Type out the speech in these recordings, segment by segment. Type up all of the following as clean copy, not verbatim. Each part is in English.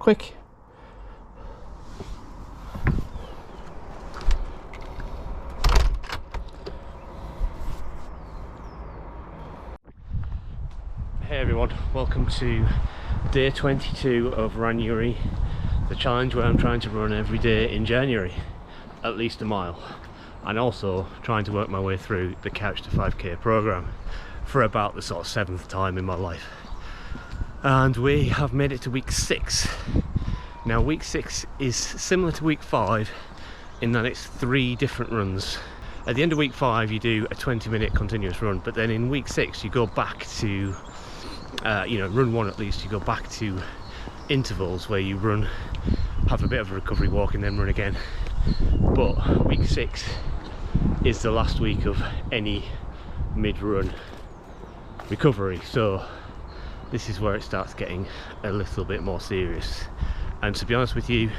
quick. Hey everyone, welcome to day 22 of January, the challenge where I'm trying to run every day in January, at least a mile, and also trying to work my way through the Couch to 5k program for about the sort of 7th time in my life. And we have made it to week 6. Now week 6 is similar to week 5 in that it's 3 different runs. At the end of week 5 you do a 20-minute continuous run, but then in week 6 you go back to run 1 at least, you go back to intervals where you run, have a bit of a recovery walk and then run again. But week 6 is the last week of any mid-run recovery, so this is where it starts getting a little bit more serious. And to be honest with you,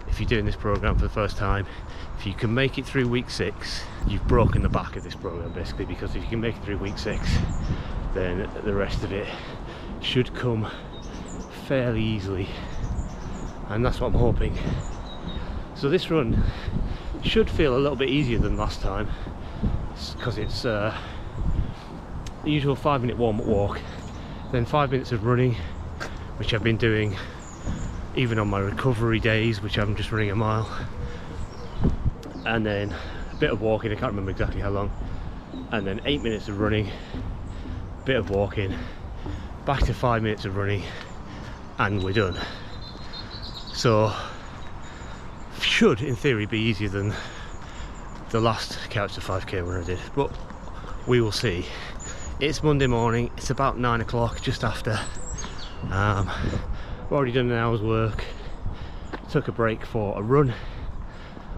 if you're doing this program for the first time, if you can make it through week 6, you've broken the back of this program basically, because if you can make it through week 6, then the rest of it should come fairly easily, and that's what I'm hoping. So this run should feel a little bit easier than last time, because it's the usual 5-minute warm-up walk, then 5 minutes of running, which I've been doing even on my recovery days, which I'm just running a mile, and then a bit of walking, I can't remember exactly how long, and then 8 minutes of running, bit of walking, back to 5 minutes of running, and we're done. So should in theory be easier than the last Couch to 5k run I did, but we will see. It's Monday morning, it's about 9 o'clock, just after. We've already done an hour's work, took a break for a run.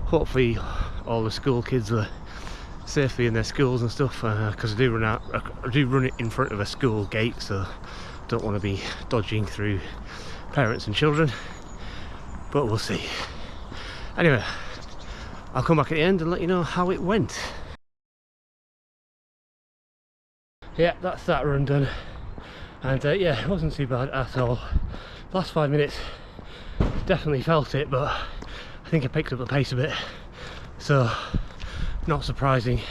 Hopefully all the school kids are safely in their schools and stuff, because I do run it in front of a school gate, so don't want to be dodging through parents and children, but we'll see. Anyway, I'll come back at the end and let you know how it went. Yeah, that's that run done, and yeah, it wasn't too bad at all. Last 5 minutes definitely felt it, but I think I picked up the pace a bit, so not surprising.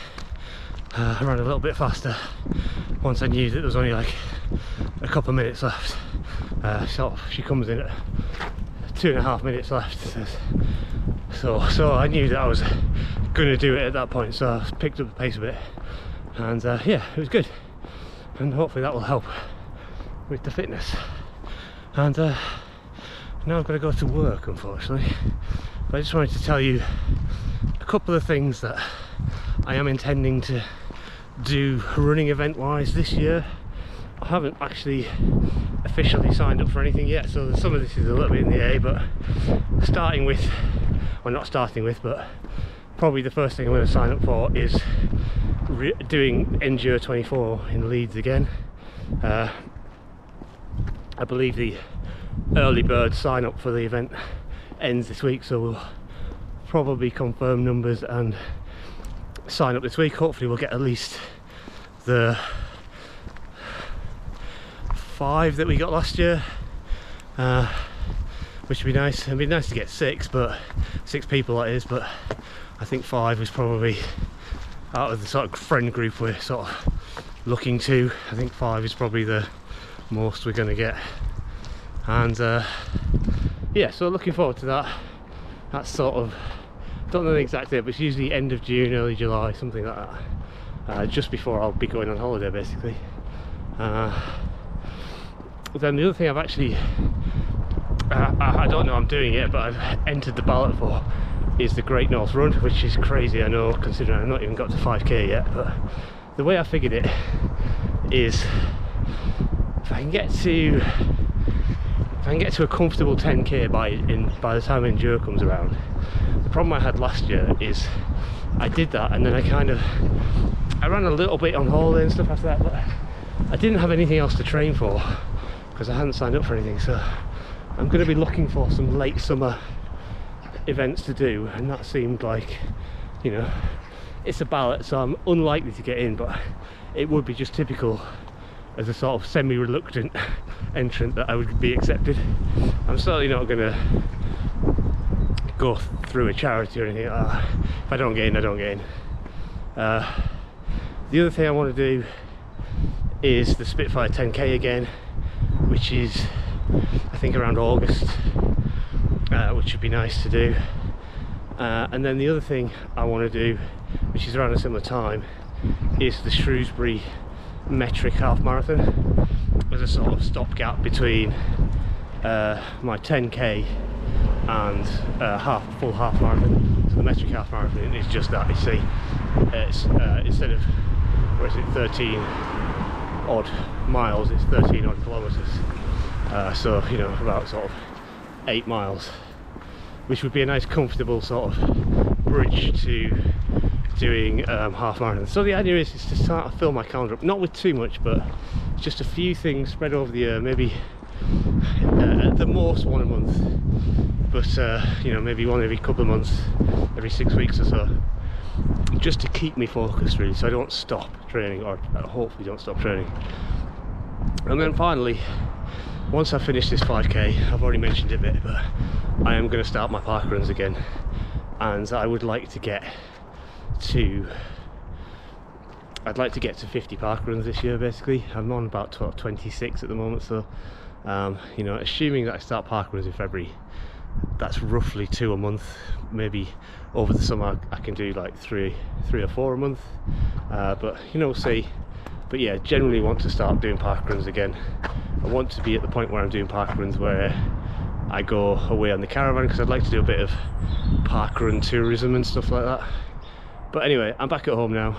I ran a little bit faster once I knew that there was only like a couple of minutes left. So she comes in at 2.5 minutes left, so I knew that I was going to do it at that point, so I picked up the pace a bit, and yeah, it was good, and hopefully that will help with the fitness. And now I've got to go to work, unfortunately, but I just wanted to tell you a couple of things that I am intending to do running event wise this year. I haven't actually officially signed up for anything yet, so some of this is a little bit in the air, but starting with, well, not starting with, but probably the first thing I'm going to sign up for is doing Endure 24 in Leeds again. I believe the early bird sign up for the event ends this week, so we'll probably confirm numbers and sign up this week. Hopefully we'll get at least the 5 that we got last year, which would be nice. It'd be nice to get 6, but 6 people that is, but I think 5 is probably, out of the sort of friend group we're sort of looking to, I think 5 is probably the most we're going to get. And yeah, so looking forward to that. That's sort of, don't know the exact date, but it's usually end of June, early July, something like that, just before I'll be going on holiday basically. Then the other thing I've actually, I don't know I'm doing it, but I've entered the ballot for is the Great North Run, which is crazy, I know, considering I've not even got to 5k yet. But the way I figured it is, if I can get to a comfortable 10k by the time Endure comes around. The problem I had last year is I did that, and then I ran a little bit on holiday and stuff after that, but I didn't have anything else to train for because I hadn't signed up for anything. So I'm going to be looking for some late summer events to do, and that seemed like, you know, it's a ballot, so I'm unlikely to get in, but it would be just typical as a sort of semi-reluctant entrant that I would be accepted. I'm certainly not going to go through a charity or anything like that. If I don't get in, I don't get in. The other thing I want to do is the Spitfire 10k again, which is I think around August, which would be nice to do. And then the other thing I want to do, which is around a similar time, is the Shrewsbury metric half marathon as a sort of stopgap between my 10k and full half marathon. So the metric half marathon is just that. You see, it's instead of, where is it, 13 odd miles, it's 13 odd kilometers. So you know, about sort of 8 miles, which would be a nice comfortable sort of bridge to doing half marathon. So the idea is to start to fill my calendar up, not with too much, but just a few things spread over the year, maybe at the most one a month, but you know, maybe one every couple of months, every 6 weeks or so, just to keep me focused really, so I don't stop training, or hopefully don't stop training. And then finally, once I finish this 5k, I've already mentioned it a bit, but I am going to start my park runs again, and I would like to get to, I'd like to get to 50 park runs this year. Basically I'm on about 26 at the moment, so you know, assuming that I start park runs in February, that's roughly 2 a month. Maybe over the summer I can do like three or 4 a month, but you know, we'll see. But yeah, generally want to start doing park runs again. I want to be at the point where I'm doing park runs where I go away on the caravan, because I'd like to do a bit of park run tourism and stuff like that. But anyway, I'm back at home now.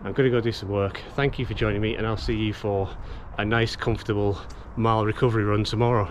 I'm going to go do some work. Thank you for joining me, and I'll see you for a nice comfortable mile recovery run tomorrow.